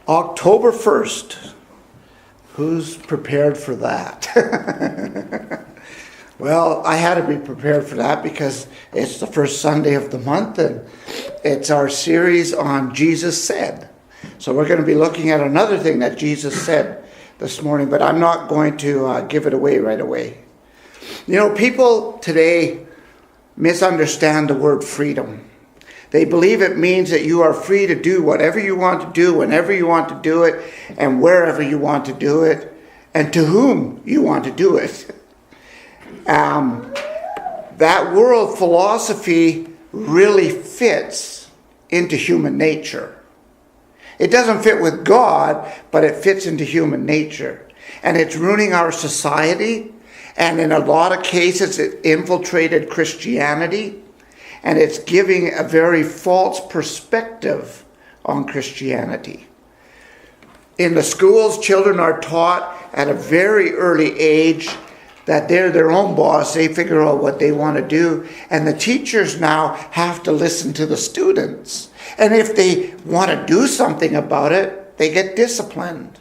October 1st. Who's prepared for that? Well, I had to be prepared for that because it's the first Sunday of the month and it's our series on Jesus Said. So we're going to be looking at another thing that Jesus said this morning, but I'm not going to give it away right away. You know, people today misunderstand the word freedom. They believe it means that you are free to do whatever you want to do, whenever you want to do it, and wherever you want to do it, and to whom you want to do it. That world philosophy really fits into human nature. It doesn't fit with God, but it fits into human nature. And it's ruining our society, and in a lot of cases it infiltrated Christianity. And it's giving a very false perspective on Christianity. In the schools, children are taught at a very early age that they're their own boss. They figure out what they want to do. And the teachers now have to listen to the students. And if they want to do something about it, they get disciplined.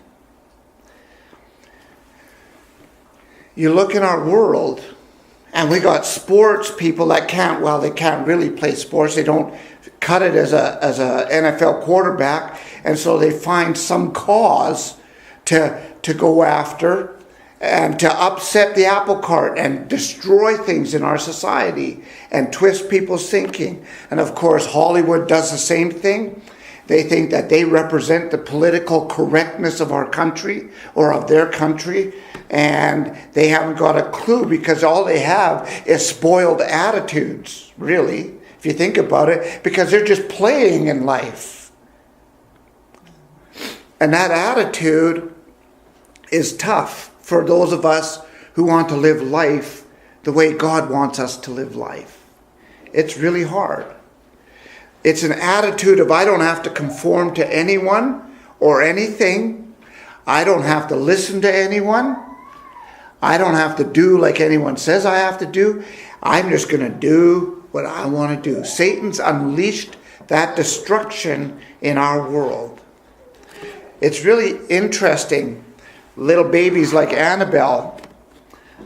You look in our world, and we got sports people that they can't really play sports. They don't cut it as a NFL quarterback. And so they find some cause to go after and to upset the apple cart and destroy things in our society and twist people's thinking. And of course, Hollywood does the same thing. They think that they represent the political correctness of our country or of their country. And they haven't got a clue because all they have is spoiled attitudes, really, if you think about it, because they're just playing in life. And that attitude is tough for those of us who want to live life the way God wants us to live life. It's really hard. It's an attitude of I don't have to conform to anyone or anything. I don't have to listen to anyone. I don't have to do like anyone says I have to do. I'm just going to do what I want to do. Satan's unleashed that destruction in our world. It's really interesting. Little babies like Annabelle,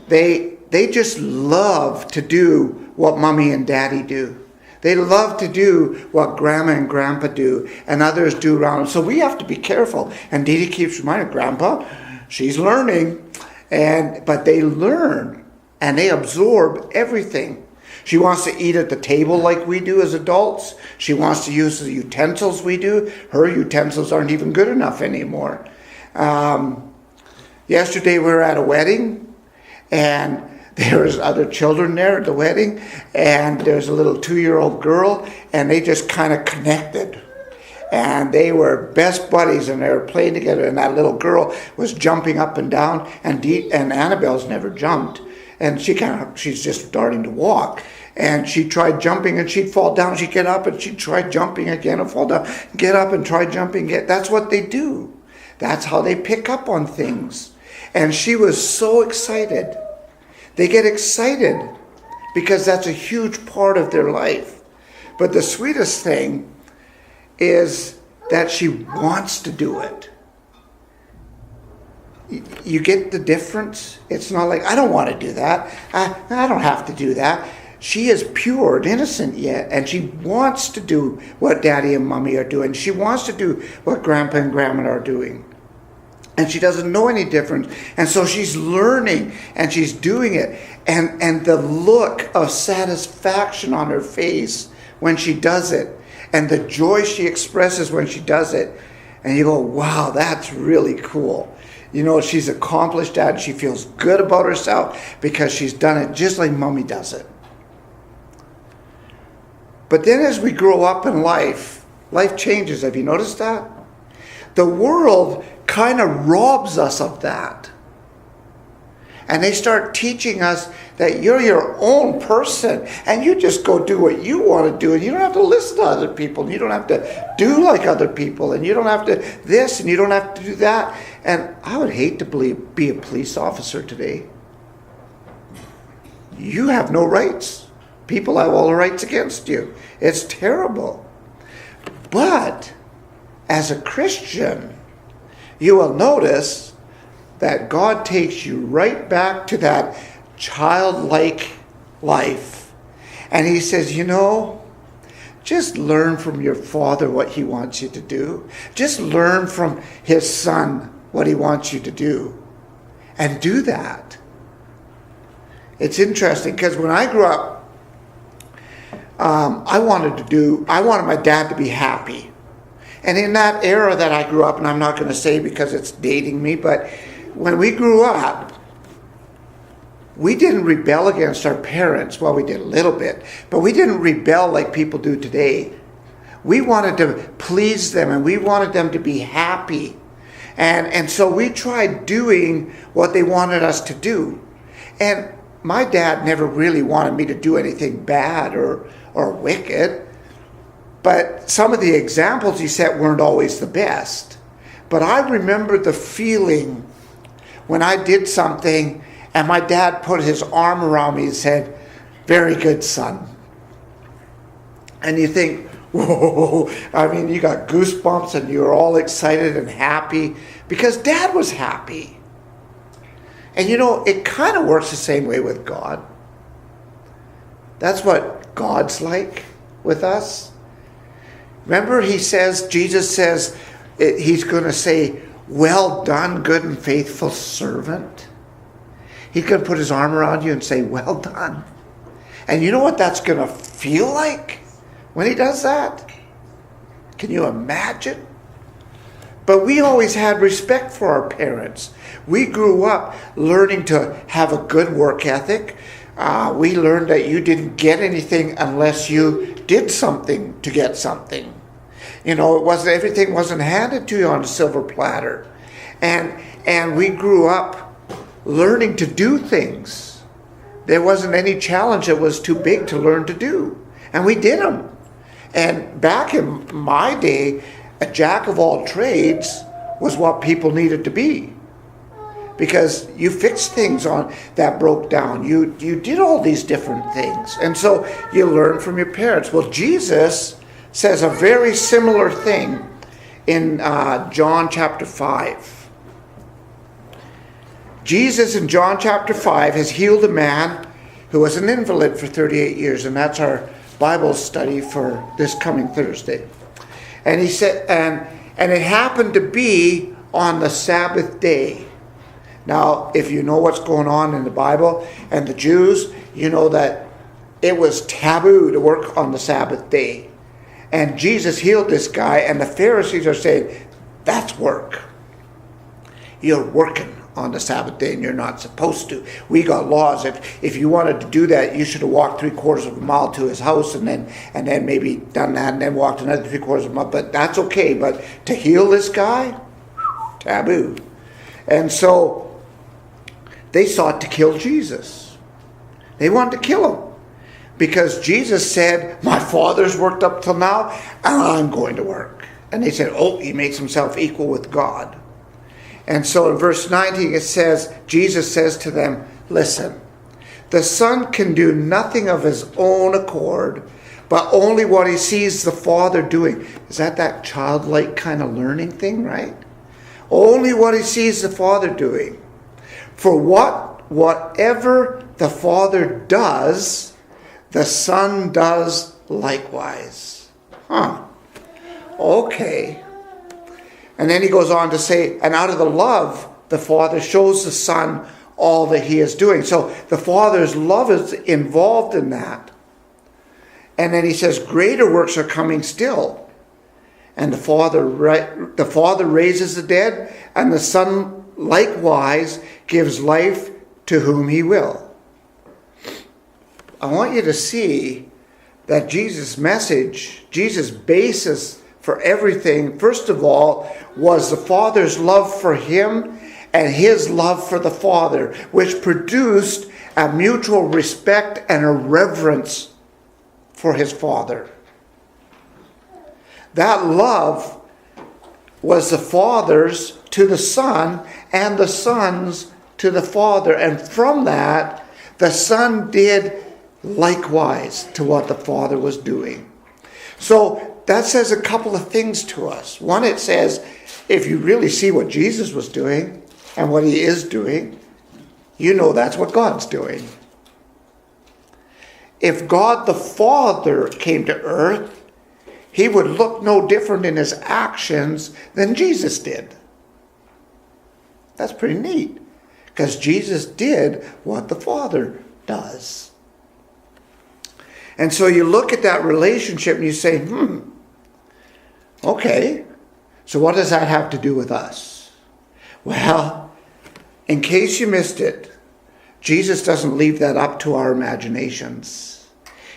they just love to do what mommy and daddy do. They love to do what grandma and grandpa do and others do around them. So we have to be careful. And Dee Dee keeps reminding Grandpa, she's learning. But they learn and they absorb everything. She wants to eat at the table like we do as adults. She wants to use the utensils we do. Her utensils aren't even good enough anymore. Yesterday we were at a wedding and there was other children there at the wedding and there's a little 2-year-old girl and they just kind of connected. And they were best buddies and they were playing together. And that little girl was jumping up and down. And Annabelle's never jumped. And she's just starting to walk. And she tried jumping and she'd fall down. She'd get up and she'd try jumping again and fall down. Get up and try jumping again. That's what they do. That's how they pick up on things. And she was so excited. They get excited because that's a huge part of their life. But the sweetest thing is that she wants to do it. You get the difference? It's not like, I don't want to do that. I don't have to do that. She is pure and innocent yet, and she wants to do what Daddy and Mommy are doing. She wants to do what Grandpa and Grandma are doing. And she doesn't know any difference. And so she's learning, and she's doing it. And the look of satisfaction on her face when she does it, and the joy she expresses when she does it. And you go, wow, that's really cool. You know, she's accomplished that and she feels good about herself because she's done it just like Mommy does it. But then as we grow up in life changes. Have you noticed that? The world kind of robs us of that. And they start teaching us that you're your own person and you just go do what you want to do and you don't have to listen to other people and you don't have to do like other people and you don't have to this and you don't have to do that. And I would hate to be a police officer today. You have no rights. People have all the rights against you. It's terrible. But as a Christian, you will notice that God takes you right back to that childlike life. And he says, just learn from your father what he wants you to do. Just learn from his son what he wants you to do. And do that. It's interesting because when I grew up, I wanted my dad to be happy. And in that era that I grew up, and I'm not going to say because it's dating me, but when we grew up, we didn't rebel against our parents. Well, we did a little bit, but we didn't rebel like people do today. We wanted to please them, and we wanted them to be happy. And so we tried doing what they wanted us to do. And my dad never really wanted me to do anything bad or wicked. But some of the examples he set weren't always the best. But I remember the feeling when I did something and my dad put his arm around me and said, "Very good, son." And you think, whoa, you got goosebumps and you're all excited and happy because Dad was happy. And it kind of works the same way with God. That's what God's like with us. Remember, Jesus says, he's going to say, "Well done, good and faithful servant." He's going to put his arm around you and say, "Well done." And you know what that's going to feel like when he does that? Can you imagine? But we always had respect for our parents. We grew up learning to have a good work ethic. We learned that you didn't get anything unless you did something to get something. Everything wasn't handed to you on a silver platter. And we grew up learning to do things. There wasn't any challenge that was too big to learn to do. And we did them. And back in my day, a jack of all trades was what people needed to be. Because you fixed things that broke down. You did all these different things. And so you learn from your parents. Well, Jesus says a very similar thing in John chapter 5. Jesus in John chapter 5 has healed a man who was an invalid for 38 years. And that's our Bible study for this coming Thursday. And he said, and it happened to be on the Sabbath day. Now, if you know what's going on in the Bible and the Jews, you know that it was taboo to work on the Sabbath day. And Jesus healed this guy, and the Pharisees are saying, "That's work. You're working on the Sabbath day, and you're not supposed to. We got laws. If you wanted to do that, you should have walked 3/4 of a mile to his house, and then maybe done that, and then walked another 3/4 of a mile. But that's okay. But to heal this guy, taboo." And so they sought to kill Jesus. They wanted to kill him because Jesus said, "My Father's worked up till now, and I'm going to work." And they said, "Oh, he makes himself equal with God." And so in verse 19 it says, Jesus says to them, "Listen, the Son can do nothing of his own accord, but only what he sees the Father doing." Is that childlike kind of learning thing, right? Only what he sees the Father doing. For whatever the Father does, the Son does likewise. Okay. And then he goes on to say, and out of the love, the Father shows the Son all that he is doing. So the Father's love is involved in that. And then he says, greater works are coming still. And the Father raises the dead, and the Son likewise gives life to whom he will. I want you to see that Jesus' message, Jesus' basis for everything, first of all, was the Father's love for him and his love for the Father, which produced a mutual respect and a reverence for his Father. That love was the Father's to the Son and the Son's to the Father. And from that, the Son did likewise to what the Father was doing. So that says a couple of things to us. One, it says if you really see what Jesus was doing and what he is doing, you know that's what God's doing. If God the Father came to earth, he would look no different in his actions than Jesus did. That's pretty neat, because Jesus did what the Father does. And so you look at that relationship and you say, okay, so what does that have to do with us? Well, in case you missed it, Jesus doesn't leave that up to our imaginations.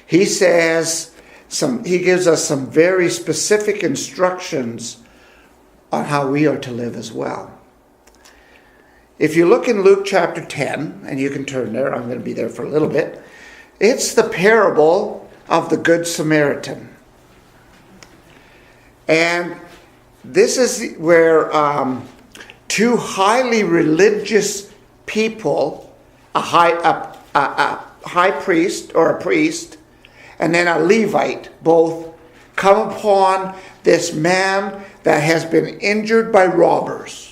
He gives us some very specific instructions on how we are to live as well. If you look in Luke chapter 10, and you can turn there, I'm going to be there for a little bit. It's the parable of the Good Samaritan. And this is where two highly religious people, a high priest or a priest, and then a Levite, both come upon this man that has been injured by robbers.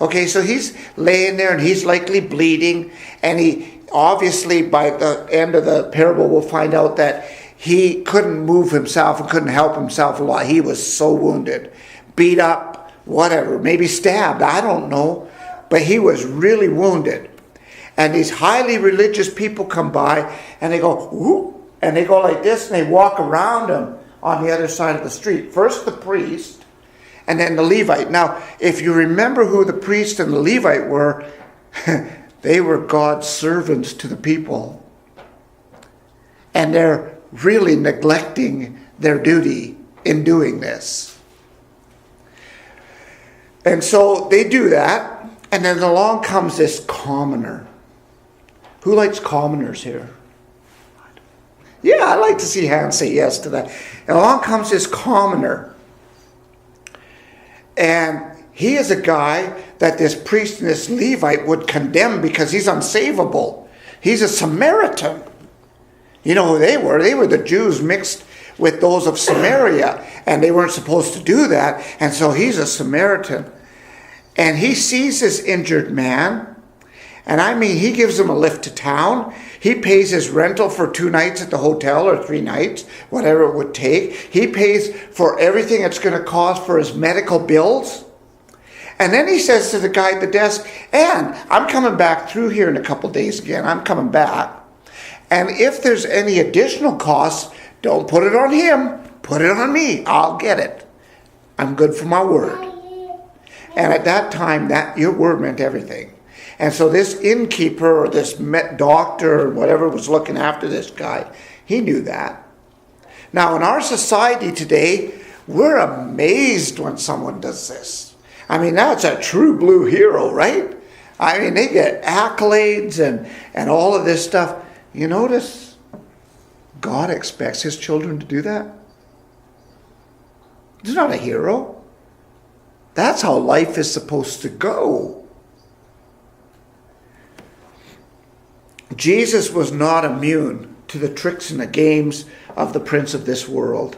Okay, so he's laying there and he's likely bleeding, and he obviously by the end of the parable we'll find out that he couldn't move himself and couldn't help himself a lot. He was so wounded, beat up, whatever, maybe stabbed, I don't know, but he was really wounded. And these highly religious people come by and they go, whoop, and they go like this and they walk around him on the other side of the street. First the priest, and then the Levite. Now, if you remember who the priest and the Levite were, they were God's servants to the people. And they're really neglecting their duty in doing this. And so they do that, and then along comes this commoner. Who likes commoners here? Yeah, I like to see hands say yes to that. And along comes this commoner. And he is a guy that this priest and this Levite would condemn because he's unsavable. He's a Samaritan. You know who they were? They were the Jews mixed with those of Samaria. And they weren't supposed to do that. And so he's a Samaritan. And he sees this injured man. And I mean, he gives him a lift to town. He pays his rental for 2 nights at the hotel or 3 nights, whatever it would take. He pays for everything it's going to cost for his medical bills. And then he says to the guy at the desk, and I'm coming back through here in a couple days again. I'm coming back. And if there's any additional costs, don't put it on him. Put it on me. I'll get it. I'm good for my word. And at that time, that your word meant everything. And so this innkeeper or this doctor or whatever was looking after this guy, he knew that. Now in our society today, we're amazed when someone does this. I mean, that's a true blue hero, right? I mean, they get accolades and all of this stuff. You notice God expects his children to do that? He's not a hero. That's how life is supposed to go. Jesus was not immune to the tricks and the games of the prince of this world.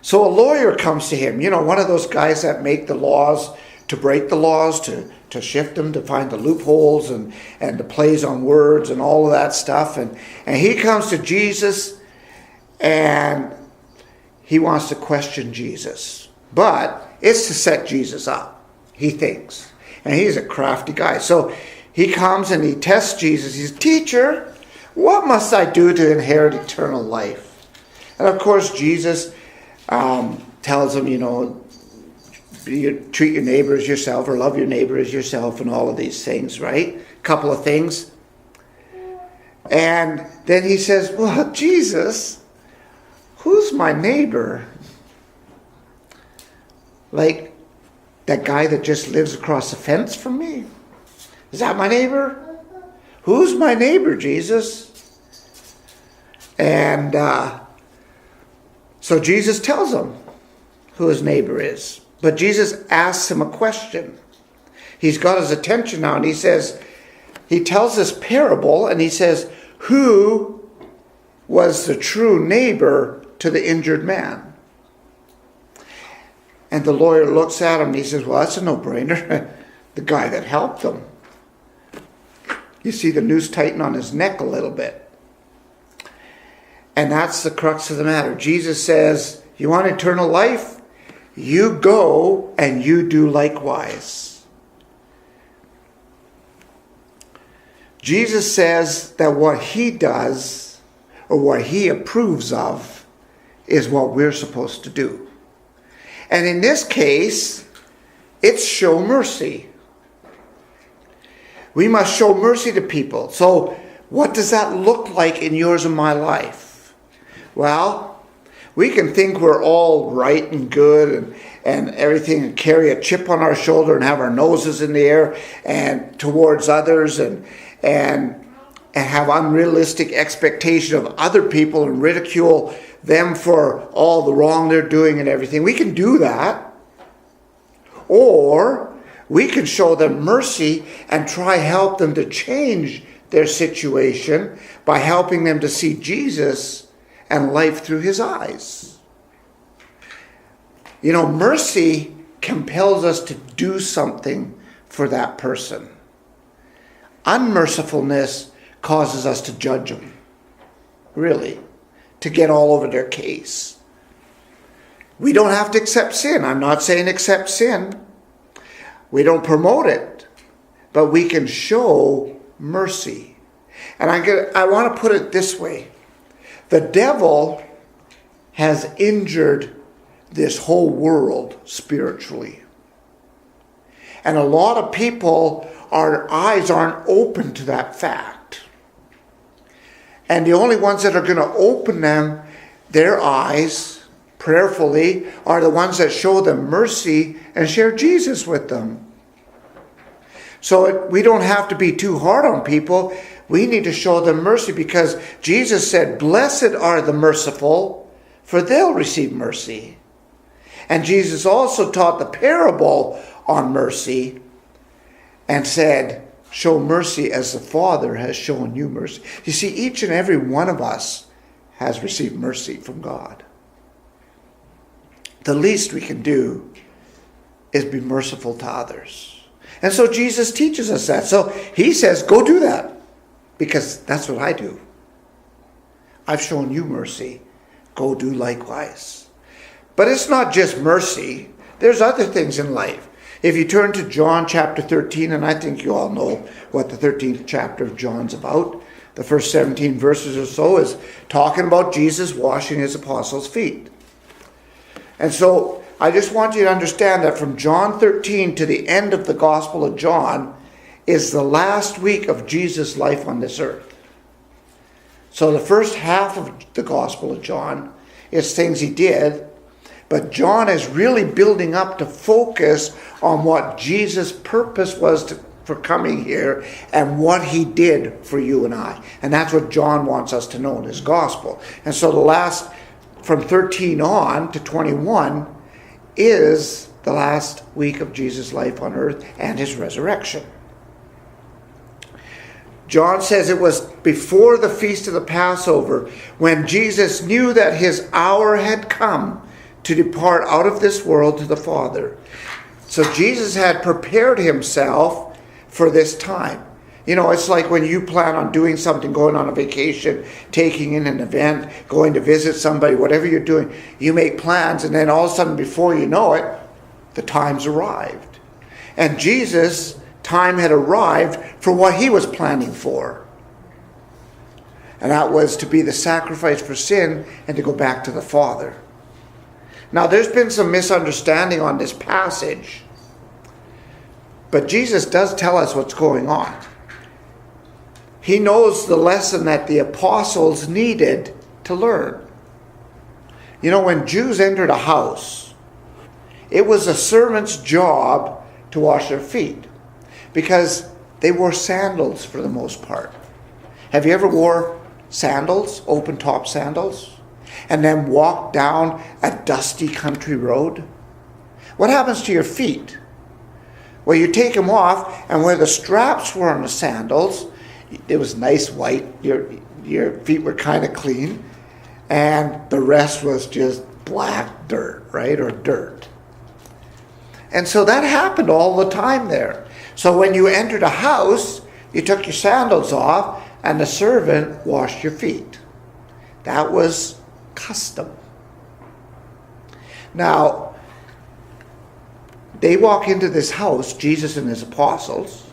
So a lawyer comes to him, one of those guys that make the laws to break the laws, to shift them, to find the loopholes and the plays on words and all of that stuff. And he comes to Jesus and he wants to question Jesus. But it's to set Jesus up, he thinks. And he's a crafty guy. So he comes and he tests Jesus. He says, "Teacher, what must I do to inherit eternal life?" And of course, Jesus tells him, treat your neighbor as yourself, or love your neighbor as yourself, and all of these things, right? A couple of things. And then he says, "Well, Jesus, who's my neighbor?" Like that guy that just lives across the fence from me? Is that my neighbor? Who's my neighbor, Jesus? And so Jesus tells him who his neighbor is. But Jesus asks him a question. He's got his attention now, and he tells this parable, and he says, who was the true neighbor to the injured man? And the lawyer looks at him and he says, well, that's a no-brainer. The guy that helped them. You see the noose tighten on his neck a little bit. And that's the crux of the matter. Jesus says, you want eternal life? You go and you do likewise. Jesus says that what he does, or what he approves of, is what we're supposed to do. And in this case, it's show mercy. We must show mercy to people. So what does that look like in yours and my life? Well, we can think we're all right and good and everything, and carry a chip on our shoulder and have our noses in the air and towards others and have unrealistic expectation of other people and ridicule them for all the wrong they're doing and everything. We can do that. Or we can show them mercy and try help them to change their situation by helping them to see Jesus and life through his eyes. You know, mercy compels us to do something for that person. Unmercifulness causes us to judge them. Really. To get all over their case. We don't have to accept sin. I'm not saying accept sin. We don't promote it. But we can show mercy. And I want to put it this way. The devil has injured this whole world spiritually. And a lot of people, our eyes aren't open to that fact. And the only ones that are going to open their eyes prayerfully are the ones that show them mercy and share Jesus with them. So we don't have to be too hard on people. We need to show them mercy because Jesus said, blessed are the merciful, for they'll receive mercy. And Jesus also taught the parable on mercy and said, show mercy as the Father has shown you mercy. You see, each and every one of us has received mercy from God. The least we can do is be merciful to others. And so Jesus teaches us that. So he says, go do that. Because that's what I do. I've shown you mercy. Go do likewise. But it's not just mercy. There's other things in life. If you turn to John chapter 13, and I think you all know what the 13th chapter of John's about. The first 17 verses or so is talking about Jesus washing his apostles' feet. And so I just want you to understand that from John 13 to the end of the Gospel of John is the last week of Jesus' life on this earth. So the first half of the Gospel of John is things he did, but John is really building up to focus on what Jesus' purpose was for coming here and what he did for you and I. And that's what John wants us to know in his Gospel. And so the last, from 13 on to 21, is the last week of Jesus' life on earth and his resurrection. John says it was before the feast of the Passover when Jesus knew that his hour had come to depart out of this world to the Father. So Jesus had prepared himself for this time. You know, it's like when you plan on doing something, going on a vacation, taking in an event, going to visit somebody, whatever you're doing, you make plans, and then all of a sudden, before you know it, the time's arrived. And Jesus' time had arrived for what he was planning for. And that was to be the sacrifice for sin and to go back to the Father. Now, there's been some misunderstanding on this passage, but Jesus does tell us what's going on. He knows the lesson that the apostles needed to learn. You know, when Jews entered a house, it was a servant's job to wash their feet because they wore sandals for the most part. Have you ever wore sandals, open-top sandals, and then walked down a dusty country road? What happens to your feet? Well, you take them off, and where the straps were on the sandals, it was nice white. Your feet were kind of clean. And the rest was just black dirt, right? Or dirt. And so that happened all the time there. So when you entered a house, you took your sandals off and the servant washed your feet. That was custom. Now, they walk into this house, Jesus and his apostles,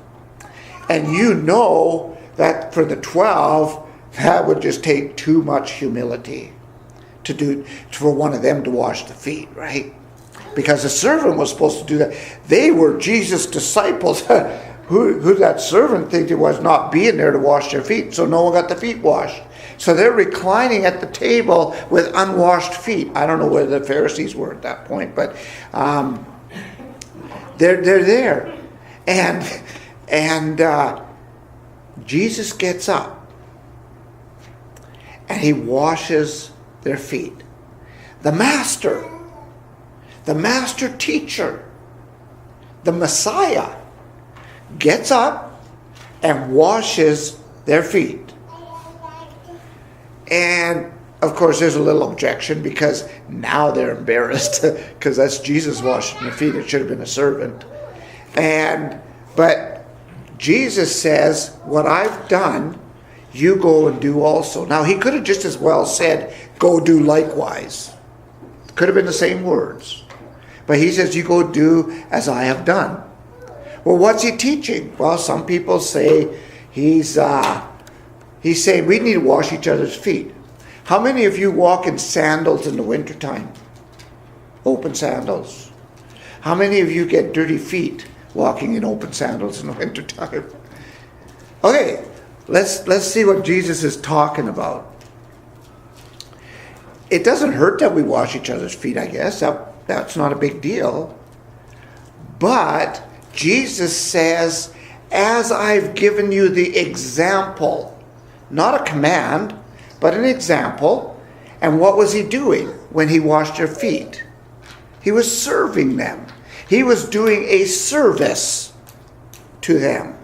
and you know that for the 12, that would just take too much humility for one of them to wash the feet, right? Because the servant was supposed to do that. They were Jesus' disciples. Who that servant think it was not being there to wash their feet? So no one got the feet washed. So they're reclining at the table with unwashed feet. I don't know where the Pharisees were at that point, but they're there. And Jesus gets up and he washes their feet. The master teacher, the Messiah, gets up and washes their feet. And of course there's a little objection because now they're embarrassed because that's Jesus washing their feet. It should have been a servant. But Jesus says, what I've done, you go and do also. Now he could have just as well said, go do likewise. Could have been the same words. But he says, you go do as I have done. Well, what's he teaching? Well, some people say he's saying we need to wash each other's feet. How many of you walk in sandals in the wintertime? Open sandals. How many of you get dirty feet walking in open sandals in the wintertime? Okay, let's see what Jesus is talking about. It doesn't hurt that we wash each other's feet, I guess. That's not a big deal. But Jesus says, as I've given you the example, not a command, but an example. And what was he doing when he washed their feet? He was serving them. He was doing a service to them.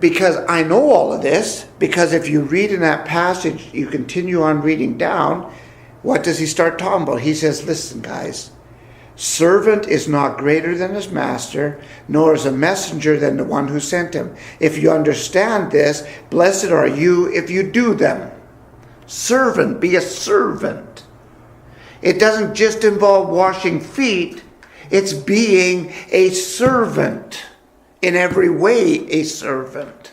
Because I know all of this, because if you read in that passage, you continue on reading down, what does he start talking about? He says, listen guys, servant is not greater than his master, nor is a messenger than the one who sent him. If you understand this, blessed are you if you do them. Servant, be a servant. It doesn't just involve washing feet, it's being a servant. In every way, a servant.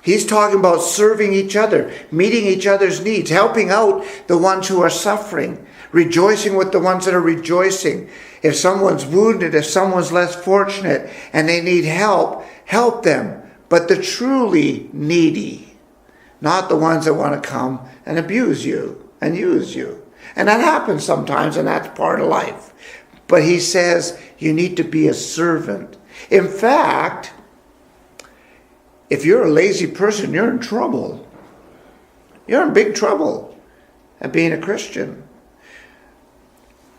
He's talking about serving each other, meeting each other's needs, helping out the ones who are suffering, rejoicing with the ones that are rejoicing. If someone's wounded, if someone's less fortunate and they need help, help them. But the truly needy, not the ones that want to come and abuse you and use you. And that happens sometimes, and that's part of life. But he says you need to be a servant. In fact, if you're a lazy person, you're in trouble. You're in big trouble at being a Christian.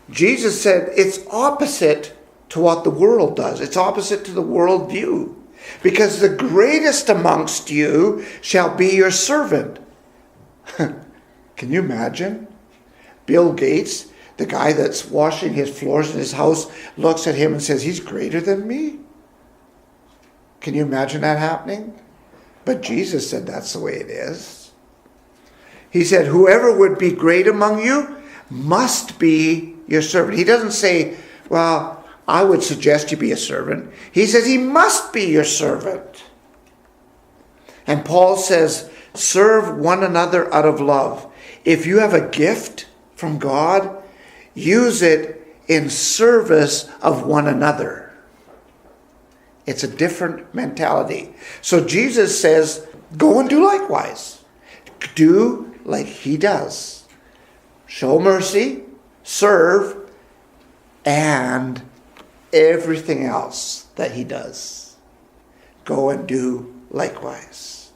Jesus said it's opposite to what the world does. It's opposite to the world view. Because the greatest amongst you shall be your servant. Can you imagine? Bill Gates, the guy that's washing his floors in his house, looks at him and says, he's greater than me? Can you imagine that happening? But Jesus said that's the way it is. He said, whoever would be great among you must be your servant. He doesn't say, well, I would suggest you be a servant. He says he must be your servant. And Paul says, serve one another out of love. If you have a gift from God, use it in service of one another. It's a different mentality. So Jesus says, go and do likewise. Do like he does. Show mercy, serve, and everything else that he does. Go and do likewise.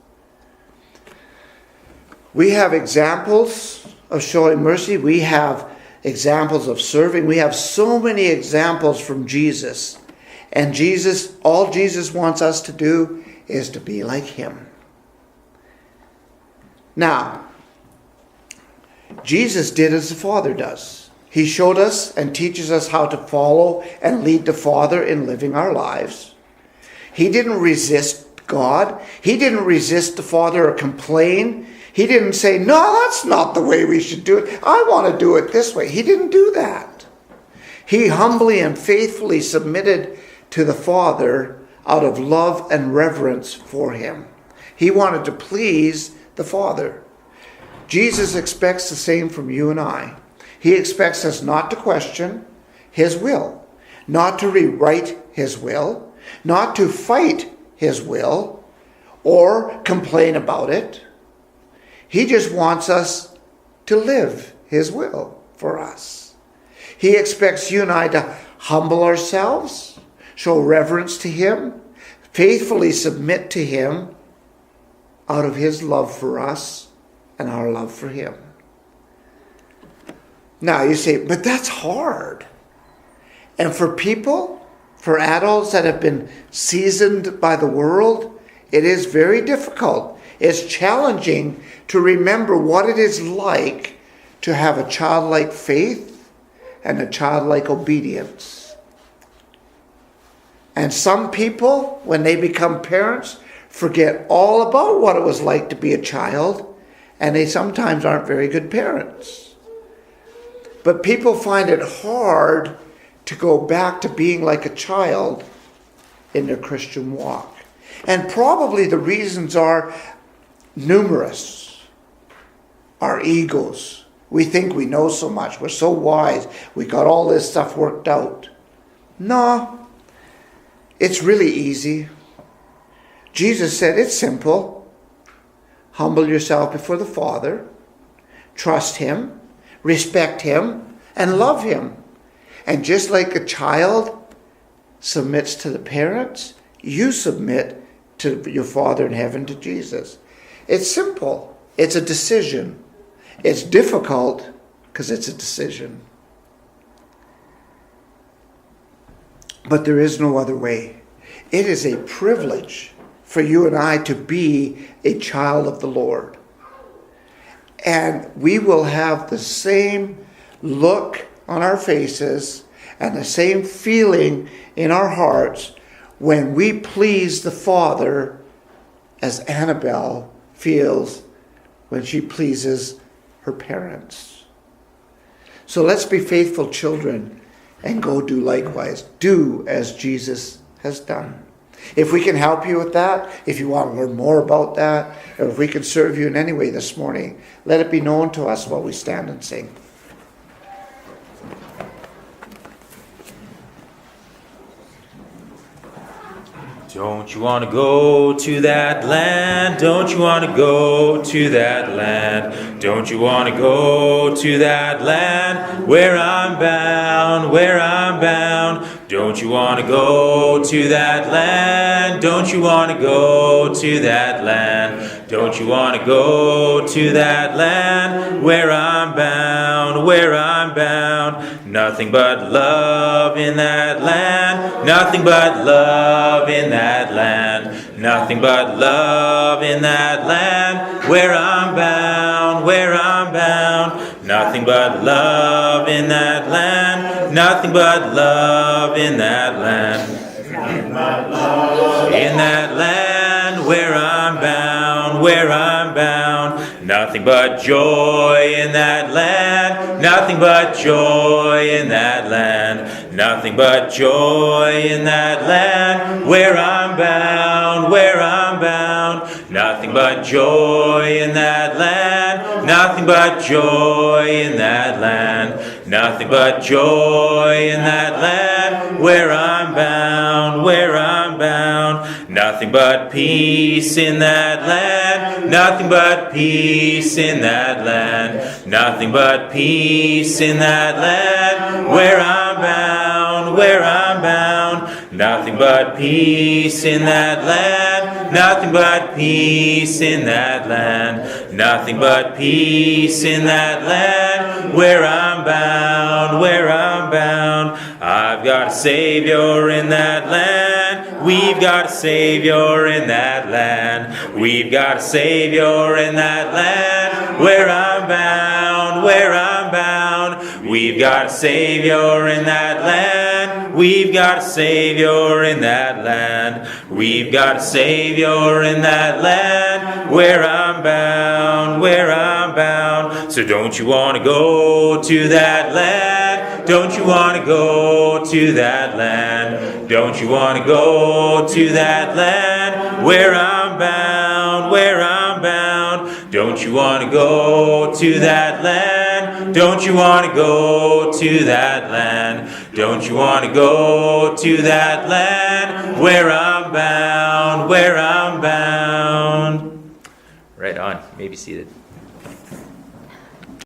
We have examples of showing mercy. We have examples of serving. We have so many examples from Jesus. And Jesus, all Jesus wants us to do is to be like him. Now, Jesus did as the Father does. He showed us and teaches us how to follow and lead the Father in living our lives. He didn't resist God. He didn't resist the Father or complain. He didn't say, no, that's not the way we should do it. I want to do it this way. He didn't do that. He humbly and faithfully submitted to the Father out of love and reverence for him. He wanted to please the Father. Jesus expects the same from you and I. He expects us not to question his will, not to rewrite his will, not to fight his will or complain about it. He just wants us to live his will for us. He expects you and I to humble ourselves, show reverence to him, faithfully submit to him out of his love for us and our love for him. Now you say, but that's hard. And for people, for adults that have been seasoned by the world, it is very difficult. It's challenging to remember what it is like to have a childlike faith and a childlike obedience. And some people, when they become parents, forget all about what it was like to be a child, and they sometimes aren't very good parents. But people find it hard to go back to being like a child in their Christian walk. And probably the reasons are numerous. Our egos. We think we know so much. We're so wise. We got all this stuff worked out. No. It's really easy. Jesus said it's simple. Humble yourself before the Father. Trust him. Respect him. And love him. And just like a child submits to the parents, you submit to your Father in heaven, to Jesus. It's simple. It's a decision. It's difficult because it's a decision. But there is no other way. It is a privilege for you and I to be a child of the Lord. And we will have the same look on our faces and the same feeling in our hearts when we please the Father as Annabelle feels when she pleases her parents. So let's be faithful children and go do likewise. Do as Jesus has done. If we can help you with that, if you want to learn more about that, or if we can serve you in any way this morning, let it be known to us while we stand and sing. Don't you want to go to that land? Don't you want to go to that land? Don't you want to go to that land where I'm bound, where I'm bound? Don't you want to go to that land? Don't you want to go to that land? Don't you want to go to that land where I'm bound, where I'm bound? Nothing but love in that land, nothing but love in that land, nothing but love in that land where I'm bound, where I'm bound. Nothing but love in that land, nothing but love in that land. In that land where I'm bound, where I'm bound. Nothing but joy in that land, nothing but joy in that land. Nothing but joy in that land where I'm bound, where I'm bound. Nothing but joy in that land, nothing but joy in that land. Nothing but joy in that land where I'm bound, where I'm bound. Nothing but peace in that land, nothing but peace in that land. Nothing but peace in that land where I'm bound, where I'm bound. Nothing but peace in that land, nothing but peace in that land. Nothing but peace in that land where I'm bound, where I'm bound. I've got a Savior in that land. We've got a Savior in that land. We've got a Savior in that land where I'm bound, where I'm bound. We've got a Savior in that land. We've got a Savior in that land. We've got a Savior in that land. Where I'm bound, where I'm bound. So don't you want to go to that land? Don't you want to go to that land? Don't you want to go to that land? Where I'm bound, where I'm bound. Don't you want to go to that land? Don't you want to go to that land? Don't you want to go to that land? Where I'm bound, where I'm bound. Right on. You may be seated.